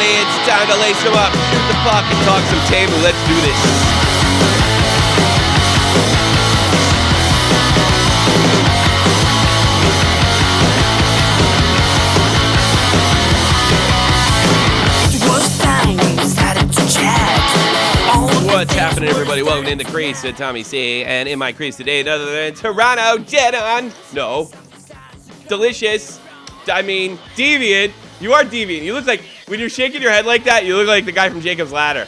it's time to lace them up, shoot the puck, and talk some table. Let's do this. What's happening, everybody? Welcome in the crease with Tommy C. And in my crease today, none other than Toronto Jedon. No. Delicious. I mean, deviant. You are deviant. You look like, when you're shaking your head like that, you look like the guy from Jacob's Ladder.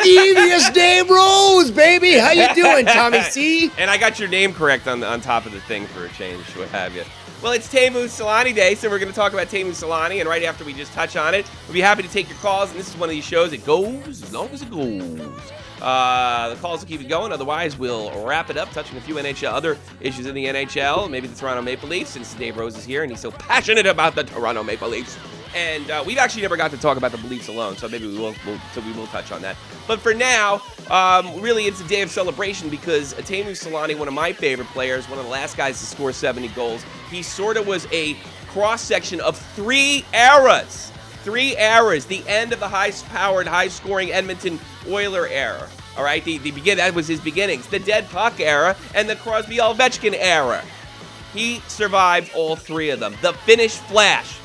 Devious Dave Rose, baby. How you doing, Tommy C? And I got your name correct on top of the thing for a change, what have you. Well, it's Teemu Selanne Day, so we're going to talk about Teemu Selanne, and right after we just touch on it, we'll be happy to take your calls, and this is one of these shows. It goes as long as it goes. The calls will keep it going. Otherwise, we'll wrap it up, touching a few other issues in the NHL, maybe the Toronto Maple Leafs, since Dave Rose is here, and he's so passionate about the Toronto Maple Leafs. And we've actually never got to talk about the Leafs alone, so maybe we will touch on that. But for now, really, it's a day of celebration because Teemu Selanne, one of my favorite players, one of the last guys to score 70 goals, he sort of was a cross-section of three eras. The end of the high-powered, high-scoring Edmonton Oiler era. All right, that was his beginnings. The dead puck era and the Crosby-Ovechkin era. He survived all three of them. The Finnish Flash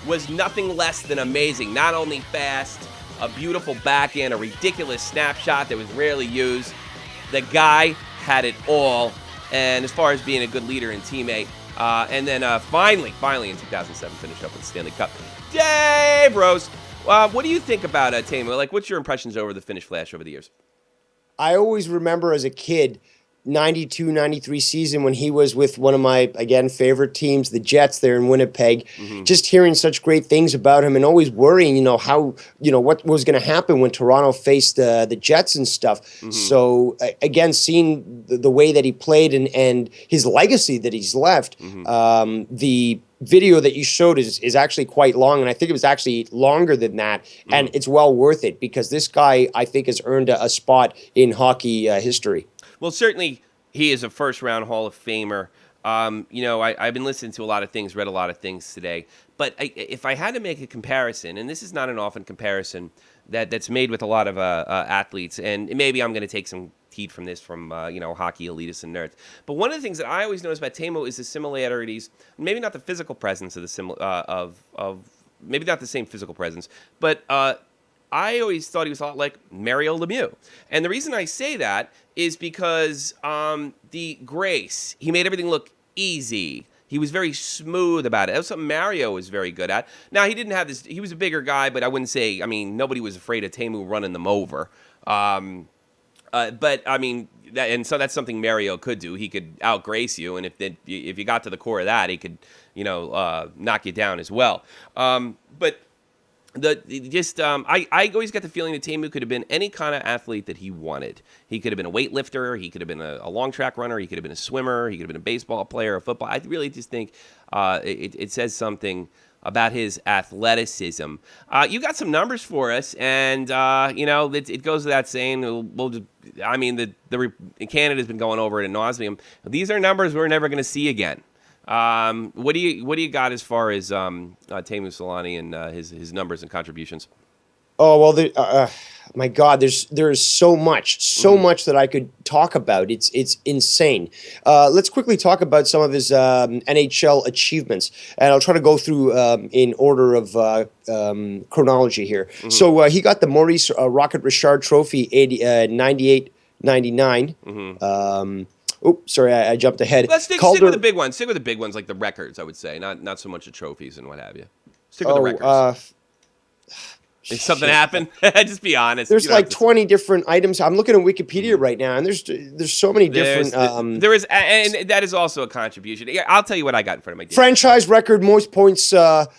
was nothing less than amazing. Not only fast, a beautiful backhand, a ridiculous snapshot that was rarely used. The guy had it all. And as far as being a good leader and teammate, and then finally in 2007, finished up with the Stanley Cup. Dave Rose, what do you think about Teemu? Like, what's your impressions over the Finnish Flash over the years? I always remember as a kid, 92, 93 season when he was with one of my, again, favorite teams, the Jets there in Winnipeg, just hearing such great things about him and always worrying, how, what was going to happen when Toronto faced the Jets and stuff. So, again, seeing the way that he played and his legacy that he's left, the video that you showed is actually quite long, and I think it was actually longer than that, and it's well worth it because this guy, I think, has earned a spot in hockey history. Well, certainly he is a first-round Hall of Famer. I've been listening to a lot of things, read a lot of things today, but if I had to make a comparison, and this is not an often comparison that's made with a lot of athletes, and maybe I'm going to take some heat from this from hockey elitists and nerds. But one of the things that I always notice about Teemu is the similarities, maybe not the physical presence of maybe not the same physical presence, but I always thought he was a lot like Mario Lemieux. And the reason I say that is because the grace, he made everything look easy. He was very smooth about it. That was something Mario was very good at. Now, he didn't have this, he was a bigger guy, but I wouldn't say, nobody was afraid of Teemu running them over. But I mean, so that's something Mario could do. He could outgrace you, and if you got to the core of that, he could, knock you down as well. But I always got the feeling that Teemu could have been any kind of athlete that he wanted. He could have been a weightlifter. He could have been a long track runner. He could have been a swimmer. He could have been a baseball player, a football. I really just think it says something about his athleticism. You got some numbers for us, and it goes without saying. Canada's been going over it ad nauseum. These are numbers we're never going to see again. What do you got as far as Teemu Selanne and his numbers and contributions? Oh, well, my God, there is so much that I could talk about. It's insane. Let's quickly talk about some of his NHL achievements, and I'll try to go through in order of chronology here. So he got the Maurice Rocket Richard Trophy 98-99. Oh, sorry, I jumped ahead. Let's stick with the big ones. Stick with the big ones, like the records, I would say. Not so much the trophies and what have you. Stick with the records. Did something happen? Just be honest. There's like 20 different items. I'm looking at Wikipedia right now, and there's so many different. There is, and that is also a contribution. I'll tell you what I got in front of my. Franchise record most points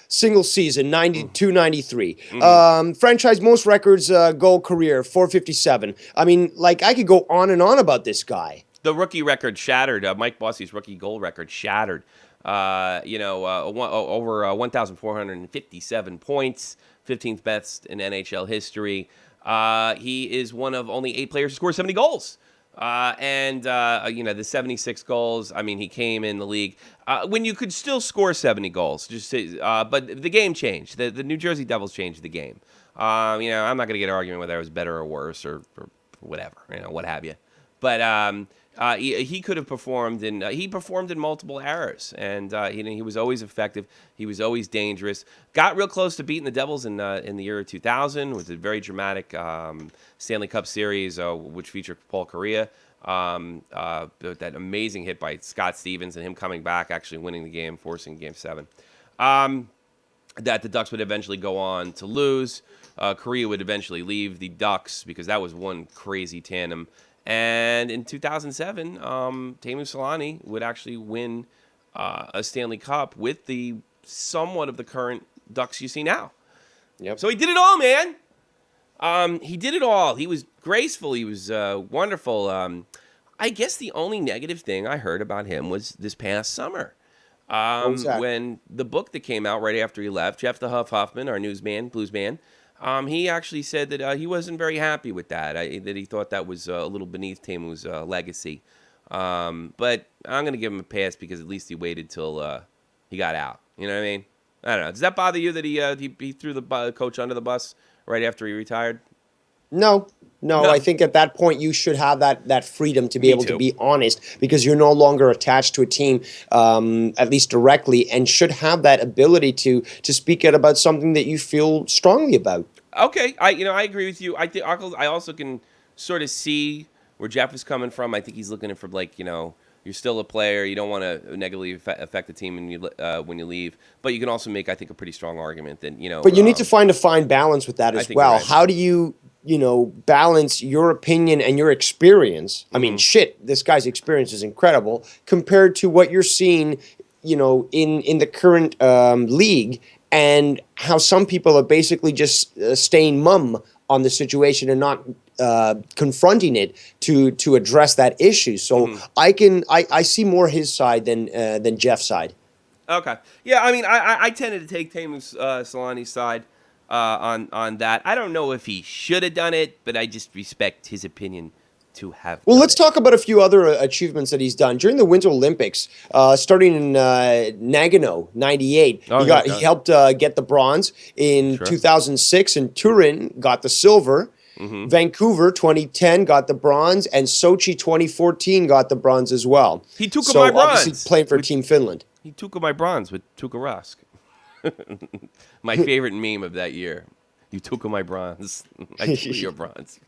single season 92-93. Franchise most records goal career 457. I mean, like I could go on and on about this guy. The rookie record shattered. Mike Bossy's rookie goal record shattered. Over 1,457 points, 15th best in NHL history. He is one of only 8 players to score 70 goals. The 76 goals, I mean, he came in the league when you could still score 70 goals. But the game changed. The New Jersey Devils changed the game. I'm not going to get an argument whether it was better or worse or whatever, what have you. But he could have performed he performed in multiple eras, and he was always effective. He was always dangerous. Got real close to beating the Devils in the year 2000. Was a very dramatic Stanley Cup series, which featured Paul Kariya. That amazing hit by Scott Stevens and him coming back, actually winning the game, forcing Game 7. That the Ducks would eventually go on to lose. Korea would eventually leave the Ducks because that was one crazy tandem. And in 2007, Teemu Selanne would actually win a Stanley Cup with the somewhat of the current Ducks you see now. Yep. So he did it all, man. He did it all. He was graceful. He was wonderful. I guess the only negative thing I heard about him was this past summer. When the book that came out right after he left, Jeff the Huffman, our bluesman, he actually said that he wasn't very happy with that, that he thought that was a little beneath Teemu's legacy. But I'm going to give him a pass because at least he waited till he got out. You know what I mean? I don't know. Does that bother you that he threw the coach under the bus right after he retired? No, I think at that point you should have that freedom to be able to be honest because you're no longer attached to a team, at least directly, and should have that ability to speak out about something that you feel strongly about. Okay, I agree with you. I also can sort of see where Jeff is coming from. I think he's looking at it from you're still a player. You don't want to negatively affect the team when you leave. But you can also make, I think, a pretty strong argument that But you need to find a fine balance with that as well. Right. How do you balance your opinion and your experience? I mean, this guy's experience is incredible compared to what you're seeing, in the current league, and how some people are basically just staying mum on the situation and not confronting it to address that issue. So I see more his side than Jeff's side. Okay. Yeah, I mean, I tended to take Teemu Selanne's side on that. I don't know if he should have done it, but I just respect his opinion to have. Well, let's talk about a few other achievements that he's done during the Winter Olympics. Starting in Nagano, '98, he helped get the bronze. In 2006, in Turin, got the silver. Vancouver 2010 got the bronze, and Sochi 2014 got the bronze as well. He took my bronze. Obviously playing for Team Finland. He took my bronze with Tuukka Rask. My favorite meme of that year. You took my bronze. I took your bronze.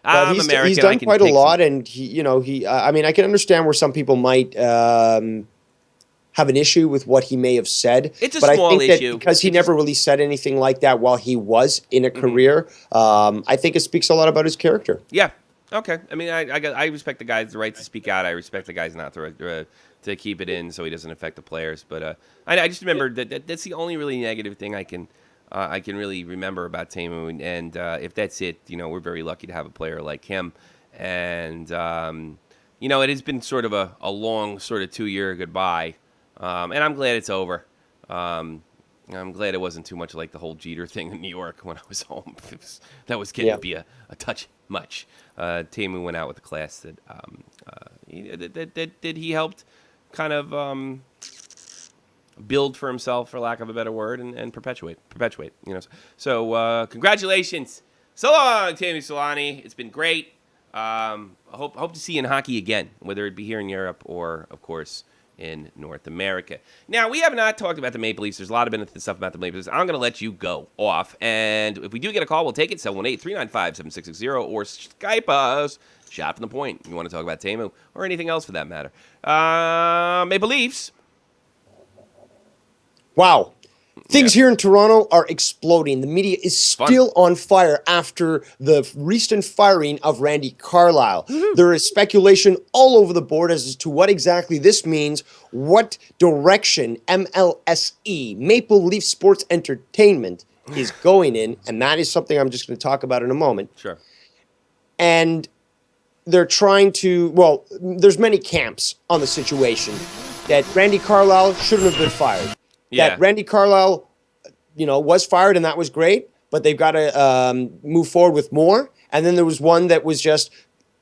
But he's done quite a lot, and I mean, I can understand where some people might have an issue with what he may have said. It's a small issue. Because he never really said anything like that while he was in a career. I think it speaks a lot about his character. Yeah. Okay. I mean, I respect the guy's right to speak out. I respect the guy's not to keep it in so he doesn't affect the players. But I just remember that's the only really negative thing I can really remember about Teemu. And if that's it, we're very lucky to have a player like him. And it has been sort of a long sort of 2-year goodbye. And I'm glad it's over. I'm glad it wasn't too much like the whole Jeter thing in New York when I was home. That was getting to be a touch much. Teemu went out with a class that he helped kind of build for himself, for lack of a better word, and perpetuate. So congratulations. So long, Teemu Selanne. It's been great. Hope to see you in hockey again, whether it be here in Europe or, of course, in North America. Now, we have not talked about the Maple Leafs. There's a lot of benefit stuff about the Maple Leafs. I'm going to let you go off. And if we do get a call, we'll take it. 718-395-7660 or Skype us. Shot from the point. You want to talk about Teemu or anything else for that matter. Maple Leafs. Wow. Things here in Toronto are exploding. The media is still on fire after the recent firing of Randy Carlyle. There is speculation all over the board as to what exactly this means, what direction MLSE, Maple Leaf Sports Entertainment, is going in, and that is something I'm just going to talk about in a moment. Sure. And they're trying to, there's many camps on the situation that Randy Carlyle shouldn't have been fired. Yeah. That Randy Carlyle, was fired and that was great, but they've got to move forward with more. And then there was one that was just,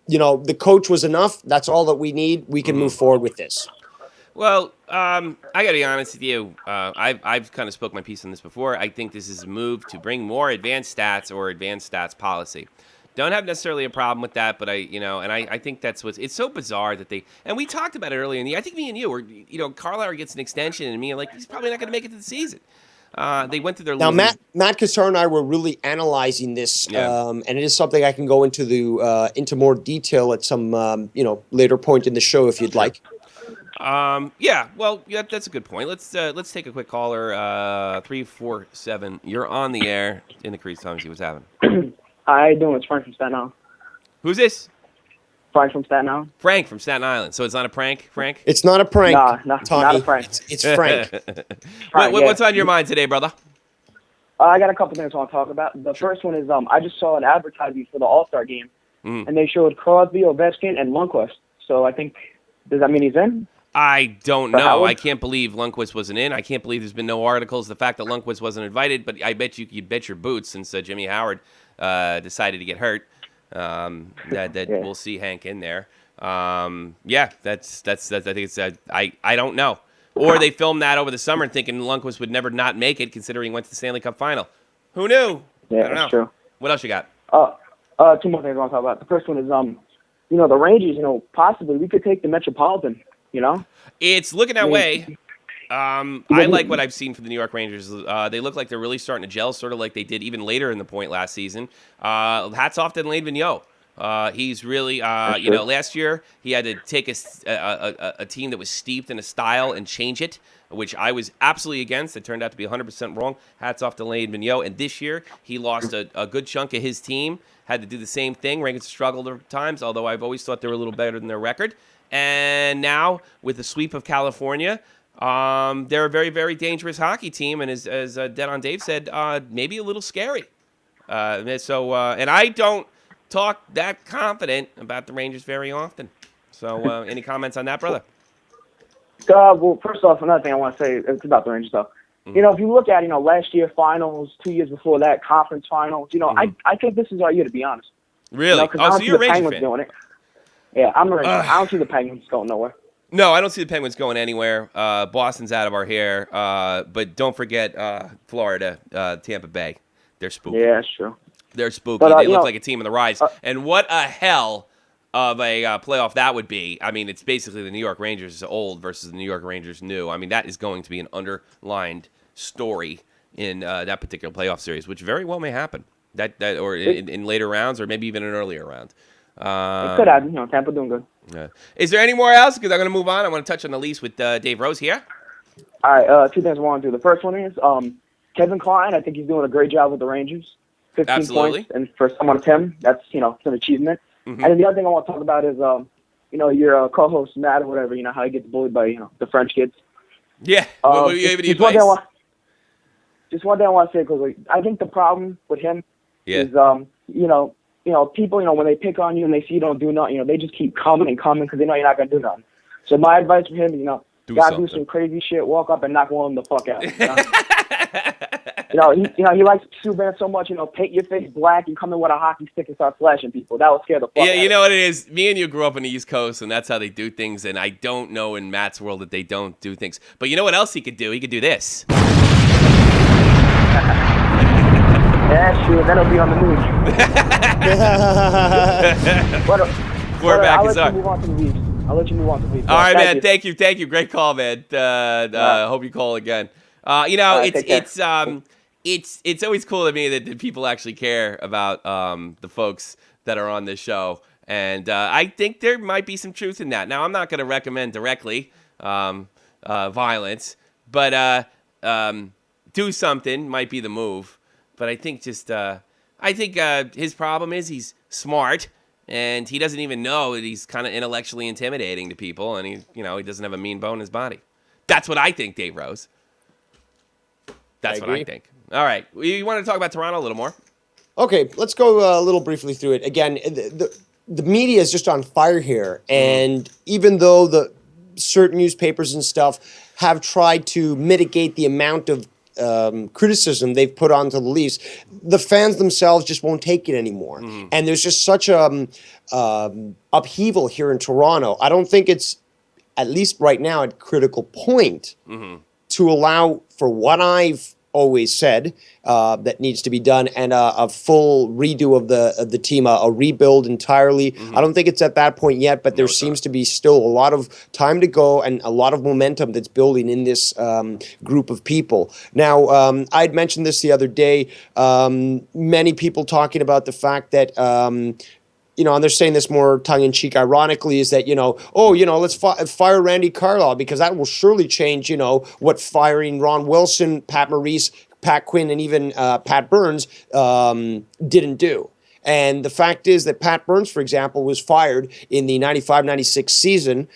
the coach was enough. That's all that we need. We can move forward with this. Well, I got to be honest with you. I've kind of spoke my piece on this before. I think this is a move to bring more advanced stats or advanced stats policy. Don't have necessarily a problem with that, but I think that's it's so bizarre that and we talked about it earlier in the year. I think me and you were, Carlyle gets an extension, and me, like, he's probably not going to make it to the season. They went through their Now, little Matt Cassar and I were really analyzing this, Yeah. and it is something I can go into more detail at some later point in the show if you'd like. Yeah, well, yeah, that's a good point. Let's take a quick caller. 347. You're on the air in the Crease. Tom, see what's happening. How you doing? It's Frank from Staten Island. Who's this? Frank from Staten Island. Frank from Staten Island. So it's not a prank, Frank? It's not a prank. Nah, Tommy. not a prank. It's Frank. What's on your mind today, brother? I got a couple things I want to talk about. The first one is I just saw an advertisement for the All-Star game, and they showed Crosby, Ovechkin, and Lundqvist. So I think, does that mean he's in? I don't For know. Howard? I can't believe Lundqvist wasn't in. I can't believe there's been no articles. The fact that Lundqvist wasn't invited, but I bet you'd bet your boots since Jimmy Howard decided to get hurt. That we'll see Hank in there. Yeah, that's I think it's I don't know. Or they filmed that over the summer thinking Lundqvist would never not make it, considering he went to the Stanley Cup final. Who knew? Yeah, I don't know. that's true. What else you got? Two more things I want to talk about. The first one is the Rangers. Possibly we could take the Metropolitan. It's looking that way. I like what I've seen from the New York Rangers. They look like they're really starting to gel, sort of like they did even later in the Point last season. Hats off to Alain Vigneault. He's really, last year he had to take a team that was steeped in a style and change it, which I was absolutely against. It turned out to be 100% wrong. Hats off to Alain Vigneault. And this year he lost a good chunk of his team, had to do the same thing. Rangers struggled at times, although I've always thought they were a little better than their record. And now with the sweep of California, they're a very, very dangerous hockey team, and as Dead on Dave said, maybe a little scary. And I don't talk that confident about the Rangers very often. So, any comments on that, brother? Well, first off, another thing I want to say it's about the Rangers stuff. If you look at last year finals, 2 years before that conference finals, I think this is our year, to be honest. Really? So you're a Rangers fan? Doing it. Yeah, I'm a Rangers. I don't see the Penguins going nowhere. No, I don't see the Penguins going anywhere. Boston's out of our hair. But don't forget Florida, Tampa Bay. They're spooky. Yeah, that's true. They're spooky. They look like a team on the rise. And what a hell of a playoff that would be. I mean, it's basically the New York Rangers old versus the New York Rangers new. I mean, that is going to be an underlined story in that particular playoff series, which very well may happen. In later rounds or maybe even an earlier round. It could happen. Tampa doing good. Is there any more else? Because I'm going to move on. I want to touch on the Leafs with Dave Rose here. All right, two things I want to do. The first one is Kevin Klein. I think he's doing a great job with the Rangers. 15 points, and for someone like him, that's it's an achievement. And then the other thing I want to talk about is your co-host Matt or whatever. How he gets bullied by the French kids. Yeah. What do you have any advice? Just one thing I want to say, because I think the problem with him is people, when they pick on you and they see you don't do nothing, they just keep coming because they know you're not going to do nothing. So my advice for him is, gotta do some crazy shit, walk up and knock one of them the fuck out. He likes Superman so much, paint your face black and come in with a hockey stick and start flashing people. That will scare the fuck out of you know what it is? Me and you grew up on the East Coast, and that's how they do things, and I don't know in Matt's world that they don't do things. But you know what else he could do? He could do this. Yeah, sure. That'll be on the news. Quarterback is up. I'll let you move on to the Leafs. All right, man. Thank you. Great call, man. Hope you call again. It's always cool to me that people actually care about the folks that are on this show, and I think there might be some truth in that. Now, I'm not going to recommend directly violence, but do something might be the move. But I think his problem is he's smart, and he doesn't even know that he's kind of intellectually intimidating to people, and he doesn't have a mean bone in his body. That's what I think, Dave Rose. That's what I think. All right, you want to talk about Toronto a little more? Okay, let's go a little briefly through it. Again, the media is just on fire here, and even though the certain newspapers and stuff have tried to mitigate the amount of criticism they've put onto the Leafs, the fans themselves just won't take it anymore. And there's just such upheaval here in Toronto. I don't think it's at least right now, at critical point to allow for what I've always said that needs to be done, and a full redo of the team, a rebuild entirely. I don't think it's at that point yet, but there seems to be still a lot of time to go and a lot of momentum that's building in this group of people. Now, I'd mentioned this the other day. Many people talking about the fact that and they're saying this more tongue-in-cheek, ironically, is that, let's fire Randy Carlyle, because that will surely change, what firing Ron Wilson, Pat Maurice, Pat Quinn, and even Pat Burns didn't do. And the fact is that Pat Burns, for example, was fired in the 95-96 season,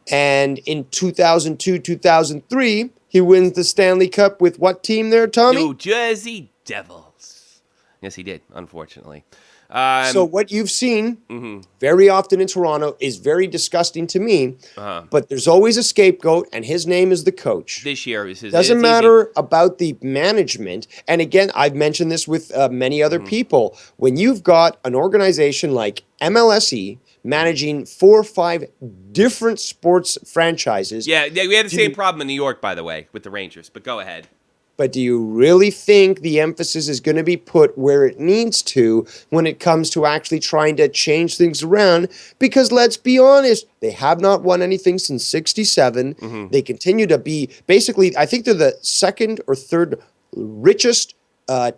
and in 2002-2003, he wins the Stanley Cup with what team there, Tommy? New Jersey Devils. Yes, he did, unfortunately. So what you've seen very often in Toronto is very disgusting to me, but there's always a scapegoat, and his name is the coach. This year is his. Doesn't matter about the management. And again, I've mentioned this with many other people. When you've got an organization like MLSE managing 4 or 5 different sports franchises. Yeah, we had the same problem in New York, by the way, with the Rangers, but go ahead. But do you really think the emphasis is going to be put where it needs to when it comes to actually trying to change things around? Because let's be honest, they have not won anything since '67. They continue to be, basically, I think they're the second or third richest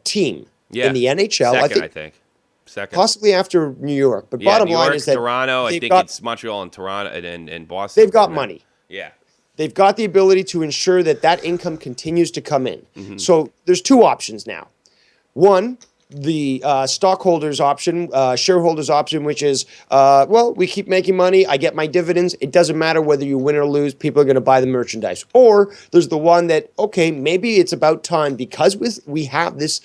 team in the NHL. Second, I think. Second. Possibly after New York. But bottom New York, line is that Toronto, I think it's Montreal and Toronto and Boston. They've got money. Yeah. They've got the ability to ensure that income continues to come in. So there's 2 options now. One, the stockholders option, shareholders option, which is, we keep making money. I get my dividends. It doesn't matter whether you win or lose. People are going to buy the merchandise. Or there's the one that, okay, maybe it's about time, because we have this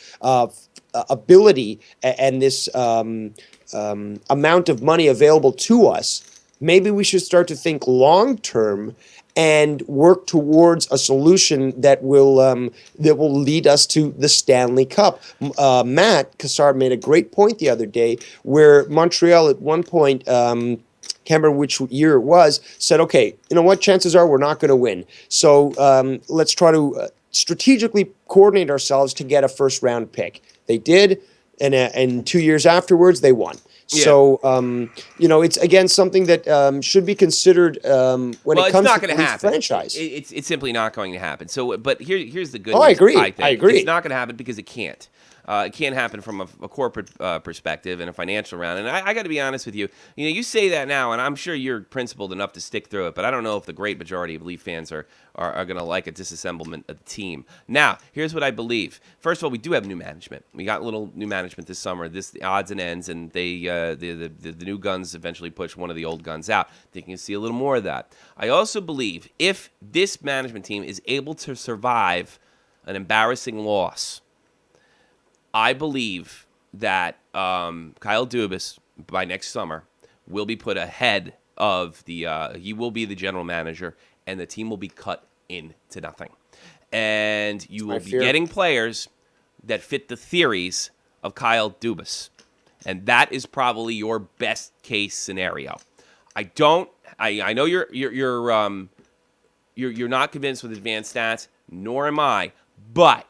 ability and this amount of money available to us. Maybe we should start to think long term and work towards a solution that will lead us to the Stanley Cup. Matt Cassard made a great point the other day, where Montreal at one point, can't remember which year it was, said, okay, you know what, chances are we're not going to win. So let's try to strategically coordinate ourselves to get a first-round pick. They did, and 2 years afterwards, they won. Yeah. So, it's, again, something that should be considered when it comes to this franchise. It's simply not going to happen. So, but here's the good news. I agree. I agree. It's not going to happen because it can't. It can't happen from a corporate perspective and a financial round. And I got to be honest with you. You say that now, and I'm sure you're principled enough to stick through it. But I don't know if the great majority of Leaf fans are going to like a disassemblement of the team. Now, here's what I believe. First of all, we do have new management. We got a little new management this summer. The odds and ends, and the new guns eventually push one of the old guns out. I think you'll see a little more of that. I also believe if this management team is able to survive an embarrassing loss, I believe that Kyle Dubas, by next summer, will be put ahead of he will be the general manager, and the team will be cut into nothing. And you will be getting players that fit the theories of Kyle Dubas. And that is probably your best case scenario. I know you're not convinced with advanced stats, nor am I, but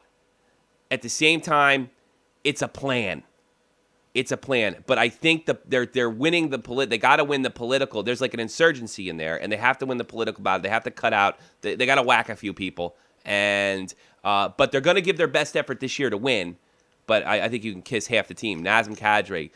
at the same time, it's a plan. It's a plan. But I think they're winning they got to win the political. There's like an insurgency in there, and they have to win the political battle. They have to cut out. They got to whack a few people, and but they're going to give their best effort this year to win. But I think you can kiss half the team. Nazem Kadri,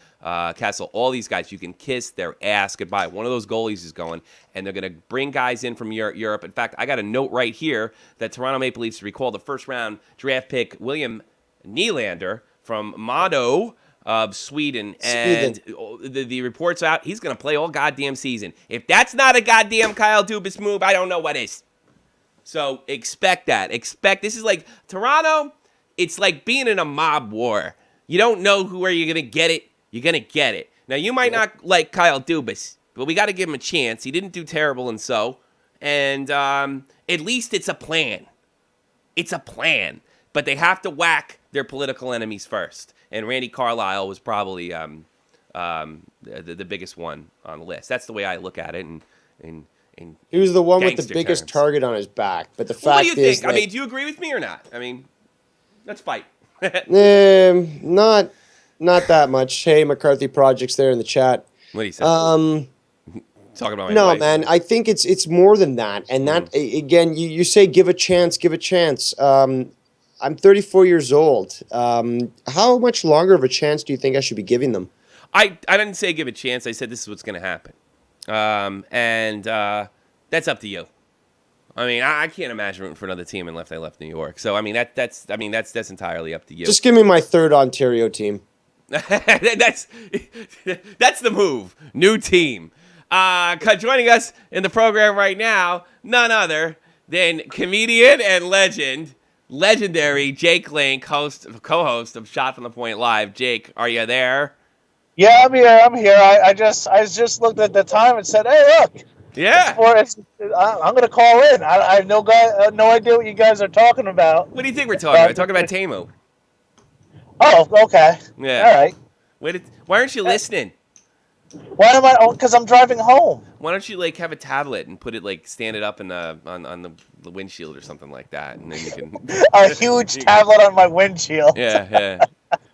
Kessel, all these guys, you can kiss their ass goodbye. One of those goalies is going, and they're going to bring guys in from Europe. In fact, I got a note right here that Toronto Maple Leafs recall the first-round draft pick, William Nylander, from Modo of Sweden. And the report's out, he's going to play all goddamn season. If that's not a goddamn Kyle Dubas move, I don't know what is. So expect that. This is like Toronto, it's like being in a mob war. You don't know where you're going to get it. You're going to get it. Now, you might not like Kyle Dubas, but we got to give him a chance. He didn't do terrible and so. And at least it's a plan. It's a plan. But they have to whack their political enemies first. And Randy Carlyle was probably the biggest one on the list. That's the way I look at it. And He was the one with the gangster biggest terms. target on his back. But the fact Well, what do you is, think? like, I mean, do you agree with me or not? I mean, let's fight. not that much. Hey, McCarthy Project's there in the chat. What do you say? Talking about my No, wife. man. I think it's more than that. And that again, you say give a chance, give a chance. I'm 34 years old. How much longer of a chance do you think I should be giving them? I didn't say give a chance. I said this is what's going to happen. And that's up to you. I mean, I can't imagine rooting for another team unless they left New York. So I mean, that's entirely up to you. Just give me my third Ontario team. that's the move. New team. Joining us in the program right now, none other than comedian and legendary Jake Link, co-host of Shot from the Point Live. Jake, are you there? Yeah, I'm here. I just looked at the time and said, "Hey, look." Yeah. I'm gonna call in. I have no idea what you guys are talking about. What do you think we're talking about? Talking about Teemu. Oh, okay. Yeah. All right. Why aren't you listening? Why am I? Oh, because I'm driving home. Why don't you like have a tablet and put it like stand it up in the on the windshield or something like that, and then you can a huge tablet on my windshield. Yeah.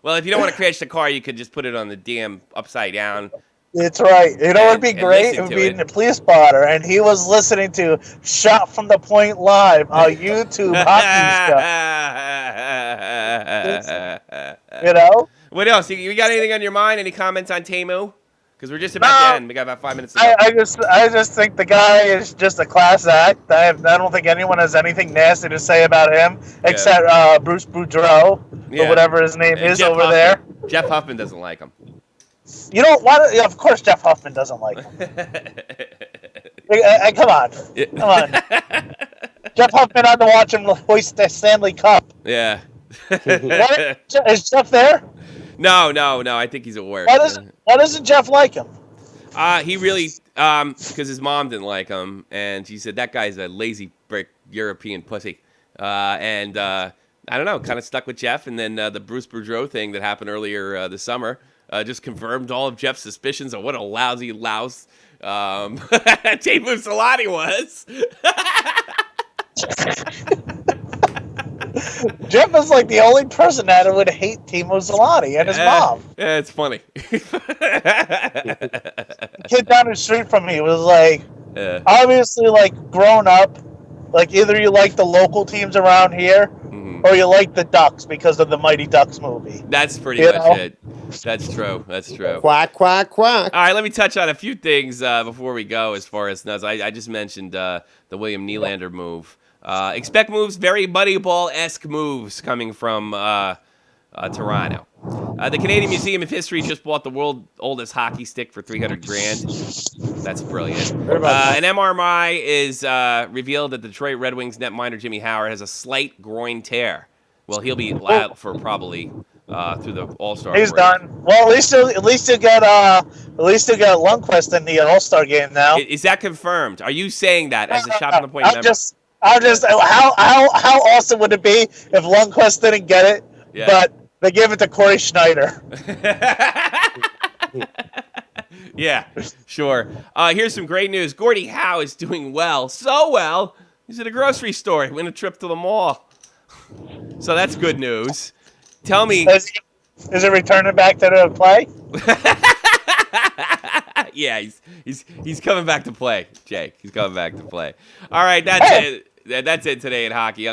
Well, if you don't want to crash the car, you could just put it on the damn upside down. It's right. You know what would be great? It would be in the police spotter, and he was listening to Shot from the Point Live on YouTube hockey stuff. You know? What else? You got anything on your mind? Any comments on Teemu? Because we're just about to end. We got about 5 minutes to go. I just think the guy is just a class act. I don't think anyone has anything nasty to say about him except Bruce Boudreau or whatever his name is Jeff over Huffman. there. Jeff Huffman doesn't like him. You know what? Yeah, of course Jeff Huffman doesn't like him. Come on. Jeff Huffman had to watch him hoist the Stanley Cup. Yeah. Is Jeff there? No. I think he's at work. Why doesn't Jeff like him? He really, because his mom didn't like him, and she said that guy's a lazy brick European pussy. I don't know, kind of stuck with Jeff, and then the Bruce Boudreau thing that happened earlier this summer just confirmed all of Jeff's suspicions of what a lousy louse Teemu Selanne was. Jeff is like the only person that would hate Teemu Selanne and his mom. Yeah, it's funny. Kid down the street from me was like, obviously like grown up, like either you like the local teams around here or you like the Ducks because of the Mighty Ducks movie. That's pretty much it. That's true. Quack, quack, quack. All right, let me touch on a few things before we go as far as Nuz. I just mentioned the William Nylander move. Expect moves, very Buddy Ball-esque moves coming from Toronto. The Canadian Museum of History just bought the world's oldest hockey stick for $300,000. That's brilliant. An MRI is revealed that the Detroit Red Wings netminder Jimmy Howard has a slight groin tear. Well, he'll be out for probably through the All-Star break. He's done. Well, at least you got Lundqvist in the All-Star game now. Is that confirmed? Are you saying that as a Shot from the Point member? How awesome would it be if Lundqvist didn't get it, but they gave it to Corey Schneider? Yeah, sure. Here's some great news. Gordie Howe is doing well. So well, he's at a grocery store. He went a trip to the mall. So that's good news. Tell me. Is it returning back to the play? Yeah, he's coming back to play, Jake. He's coming back to play. All right, that's it. That's it today in hockey.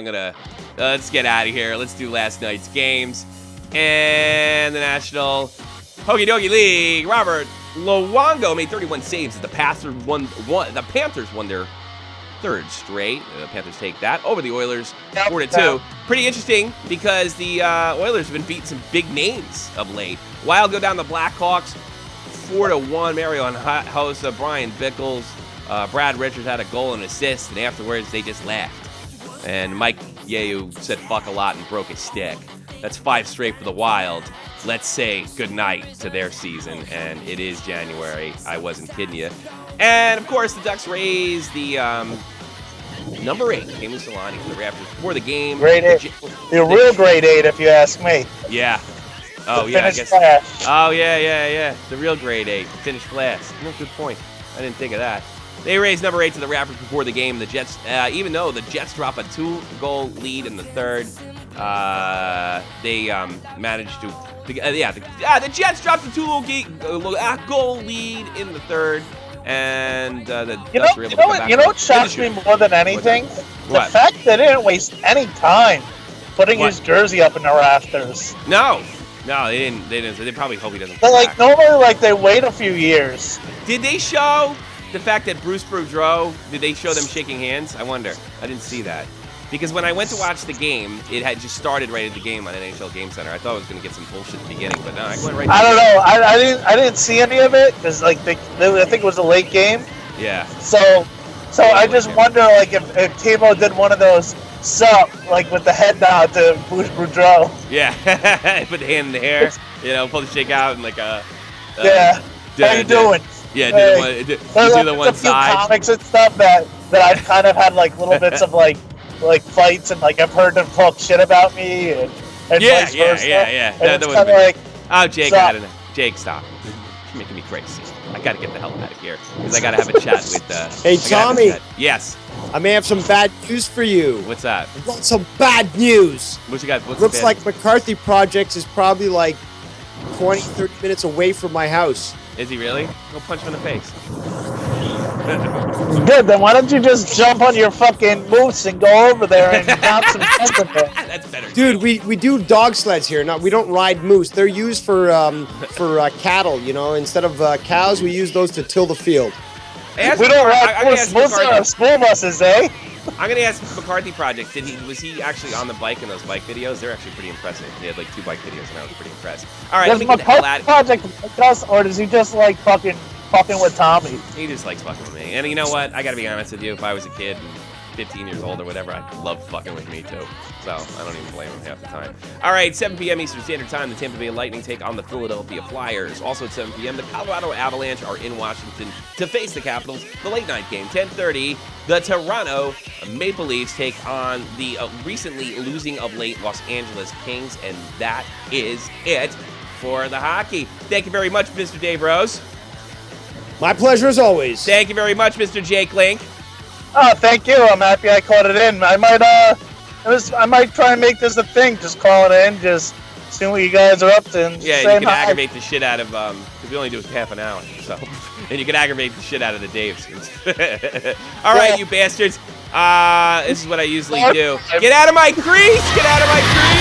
Let's get out of here. Let's do last night's games. And the National Hockey Dokie League. Robert Luongo made 31 saves as the Panthers won their third straight. The Panthers take that over the Oilers 4-2. Pretty interesting because the Oilers have been beating some big names of late. Wild go down the Blackhawks 4-1. Mario Hossa, Brian Bickles, Brad Richards had a goal and assist, and afterwards they just laughed. And Mike Yeo said fuck a lot and broke his stick. That's 5 straight for the Wild. Let's say goodnight to their season, and it is January. I wasn't kidding you. And, of course, the Ducks raised the number 8, Teemu Selanne, from the Raptors before the game. Grade 8. The real grade 8, if you ask me. Yeah. Oh, yeah, I guess. Class. Oh, yeah. The real grade 8. Finished last. No, good point. I didn't think of that. They raised number 8 to the rafters before the game. The Jets, even though the Jets drop a 2-goal lead in the third, they managed to. The Jets dropped a 2-goal lead in the third, and the Ducks were able to come back. You know what shocks me more than anything? The fact they didn't waste any time putting his jersey up in the rafters. No, they didn't. They probably hope he doesn't. But like normally, they wait a few years. Did they show the fact that Bruce Boudreau? Did they show them shaking hands? I wonder. I didn't see that. Because when I went to watch the game, it had just started right at the game on NHL Game Center. I thought I was going to get some bullshit at the beginning, but no, I went right. I don't know. I didn't see any of it because I think it was a late game. Yeah. So I just wonder if Teemu did one of those with the head nod to Bruce Boudreau. Yeah. Put the hand in the hair. Pull the shake out and yeah. How you doing? Yeah. Do the one side. Comics and stuff that I've kind of had little bits of fights and I've heard them talk shit about me and vice versa. Yeah. And it's kind of Jake, I don't know. Jake, stop. You're making me crazy. I gotta get the hell out of here because I gotta have a chat with. Hey Tommy. Yes. I may have some bad news for you. What's that? I've got some bad news. What you got? Looks like McCarthy Projects is probably 20, 30 minutes away from my house. Is he really? Go punch him in the face. Good, then why don't you just jump on your fucking moose and go over there and knock some sense of it? That's better. Dude, we do dog sleds here. We don't ride moose. They're used for cattle, Instead of cows, we use those to till the field. We don't ride moose. Moose are school buses, eh? I'm gonna ask McCarthy Project. Was he actually on the bike in those bike videos? They're actually pretty impressive. They had 2 bike videos, and I was pretty impressed. All right, let me get the hell out of here. Project or does he just fucking with Tommy? He just likes fucking with me. And you know what? I gotta be honest with you. If I was a kid, 15 years old or whatever, I'd love fucking with me too. So I don't even blame him half the time. All right, 7 p.m. Eastern Standard Time, the Tampa Bay Lightning take on the Philadelphia Flyers. Also at 7 p.m., the Colorado Avalanche are in Washington to face the Capitals. The late night game, 10:30, the Toronto Maple Leafs take on the recently losing of late Los Angeles Kings, and that is it for the hockey. Thank you very much, Mr. Dave Rose. My pleasure as always. Thank you very much, Mr. Jake Link. Oh, thank you. I'm happy I caught it in. I might try and make this a thing. Just call it in. Just see what you guys are up to. And yeah, you can aggravate the shit out of because we only do it half an hour. So, and you can aggravate the shit out of the Daves. All right, you bastards. This is what I usually do. Get out of my crease! Get out of my crease!